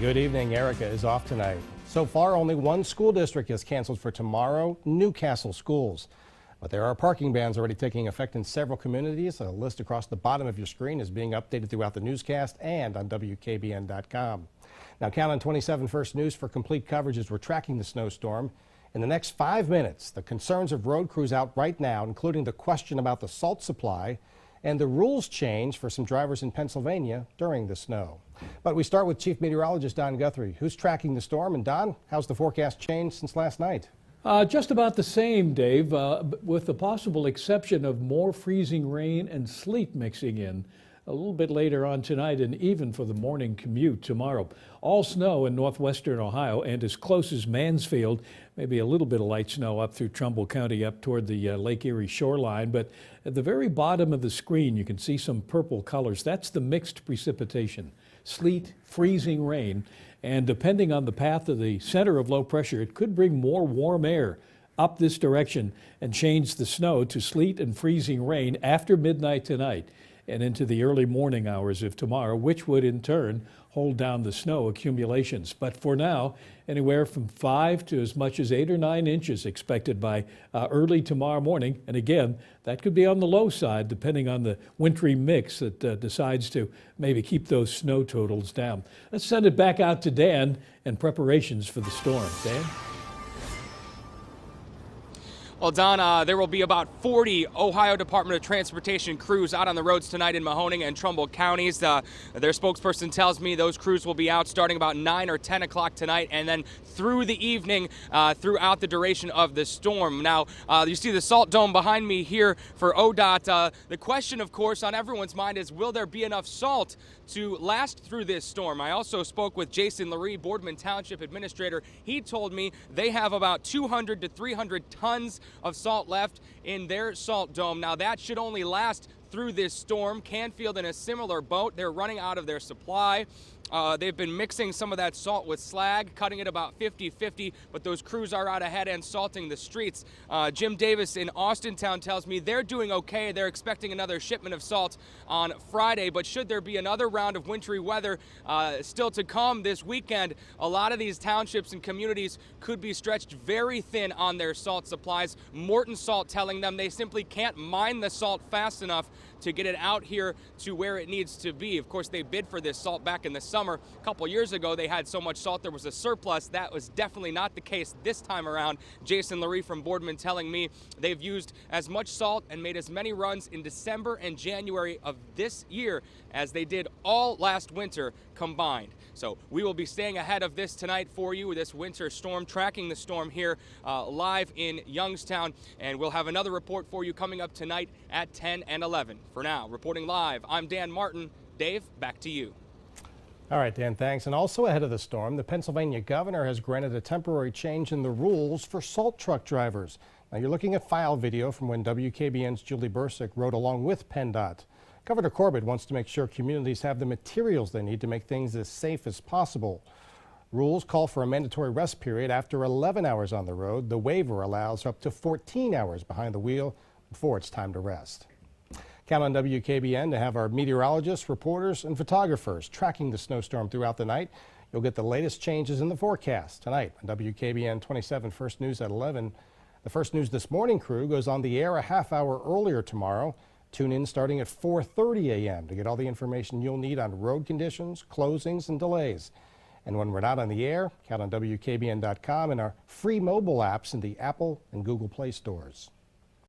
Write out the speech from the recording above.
Good evening. Erica is off tonight. So far, only one school district has canceled for tomorrow, Newcastle schools. But there are parking bans already taking effect in several communities. A list across the bottom of your screen is being updated throughout the newscast and on WKBN.com. Now count on 27 First News for complete coverage as we're tracking the snowstorm. In the next 5 minutes, the concerns of road crews out right now, including the question about the salt supply and the rules change for some drivers in Pennsylvania during the snow. But we start with Chief Meteorologist Don Guthrie, who's tracking the storm. And Don, how's the forecast changed since last night? Just about the same, Dave, with the possible exception of more freezing rain and sleet mixing in a little bit later on tonight and even for the morning commute tomorrow. All snow in northwestern Ohio and as close as Mansfield, maybe a little bit of light snow up through Trumbull County up toward the Lake Erie shoreline. But at the very bottom of the screen, you can see some purple colors. That's the mixed precipitation, sleet, freezing rain. And depending on the path of the center of low pressure, it could bring more warm air up this direction and change the snow to sleet and freezing rain after midnight tonight and into the early morning hours of tomorrow, which would in turn hold down the snow accumulations. But for now, anywhere from 5 to as much as 8 or 9 inches expected by early tomorrow morning. And again, that could be on the low side depending on the wintry mix that decides to maybe keep those snow totals down. Let's send it back out to Dan and preparations for the storm. Dan? Well, Don, there will be about 40 Ohio Department of Transportation crews out on the roads tonight in Mahoning and Trumbull counties. Their spokesperson tells me those crews will be out starting about 9 or 10 o'clock tonight and then through the evening throughout the duration of the storm. Now, you see the salt dome behind me here for ODOT. The question, of course, on everyone's mind is, will there be enough salt to last through this storm? I also spoke with Jason Lurie, Boardman Township Administrator. He told me they have about 200 to 300 tons of salt left in their salt dome. Now that should only last through this storm. Canfield in a similar boat. They're running out of their supply. They've been mixing some of that salt with slag, cutting it about 50-50, but those crews are out ahead and salting the streets. Jim Davis in Austintown tells me they're doing okay. They're expecting another shipment of salt on Friday, but should there be another round of wintry weather still to come this weekend, a lot of these townships and communities could be stretched very thin on their salt supplies. Morton Salt telling them they simply can't mine the salt fast enough to get it out here to where it needs to be. Of course, they bid for this salt back in the summer. A couple years ago, they had so much salt there was a surplus. That was definitely not the case this time around. Jason Lurie from Boardman telling me they've used as much salt and made as many runs in December and January of this year as they did all last winter combined. So we will be staying ahead of this tonight for you, this winter storm, tracking the storm here live in Youngstown. And we'll have another report for you coming up tonight at 10 and 11. For now, reporting live, I'm Dan Martin. Dave, back to you. All right, Dan, thanks. And also ahead of the storm, the Pennsylvania governor has granted a temporary change in the rules for salt truck drivers. Now you're looking at file video from when WKBN's Julie Bursick rode along with PennDOT. Governor Corbett wants to make sure communities have the materials they need to make things as safe as possible. Rules call for a mandatory rest period after 11 hours on the road. The waiver allows up to 14 hours behind the wheel before it's time to rest. Count on WKBN to have our meteorologists, reporters, and photographers tracking the snowstorm throughout the night. You'll get the latest changes in the forecast tonight on WKBN 27 First News at 11. The First News This Morning crew goes on the air a half hour earlier tomorrow. Tune in starting at 4:30 a.m. to get all the information you'll need on road conditions, closings, and delays. And when we're not on the air, count on WKBN.com and our free mobile apps in the Apple and Google Play stores.